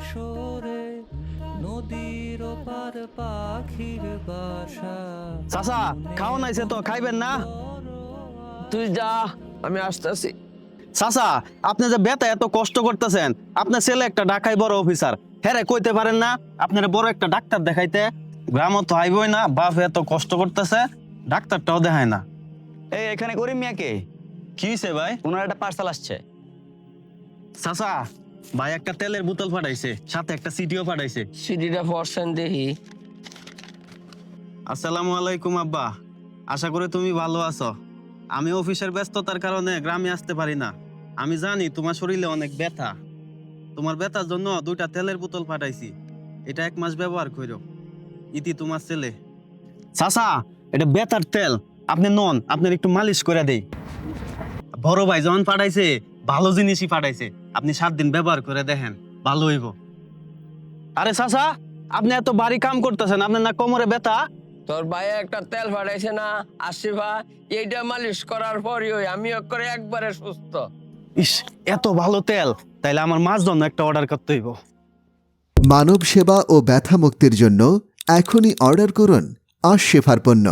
সরে নদীর পার পাখির বাসা। চাচা খাওয়া নাইছে তো, খাইবেন না? তুই যা, আমি আসতেছি। চাচা আপনি যে বেতা এত কষ্ট করতেছেন, আপনার ছেলে একটা ঢাকায় বড় অফিসার, হ্যাঁ কইতে পারেন না আপনার বড় একটা ডাক্তার দেখাইতে? গ্রামও তো আইবই না, বাপ এত কষ্ট করতেছে, ডাক্তারটাও দেখায় না। এই এখানে করিম মিয়াকে, কি হইছে ভাই? ওনার একটা পার্সেল আসছে। চাচা ভাই একটা তেলের বোতল পাঠাইছে, সাথে একটা সিটিও পাঠাইছে। সিডিটা পড়ছেন দেখি। আসসালামু আলাইকুম আব্বা, আশা করি তুমি ভালো আছো। আমি অফিসের ব্যস্ততার কারণে গ্রামে আসতে পারি না। আমি জানি তোমার শরীরে অনেক ব্যথা, তোমার ব্যথার জন্য 2টা তেলের বোতল পাঠাইছি, এটা 1 মাস ব্যবহার করো। ইতি তোমার ছেলে। চাচা এটা ব্যথার তেল, আপনি নন, আপনার একটু মালিশ করে দেই। বড় ভাই যখন পাঠাইছে ভালো জিনিসই পাঠাইছে, আপনি 7 দিন ব্যবহার করে দেখেন, ভালো হইব। আরে চাচা আপনি এত ভারী কাম করতেছেন, আপনার না কোমরে ব্যথা? তোর ভাইয়া একটা তেল ফাটাইছে না আসিফা, এইটা মালিশ করার পরই আমি করে একবারে সুস্থ। ইস এত ভালো তেল, তাইলে আমার মাছ জন্য একটা অর্ডার করতে হইব। মানব সেবা ও ব্যথা মুক্তির জন্য এখনই অর্ডার করুন আশফার পণ্য।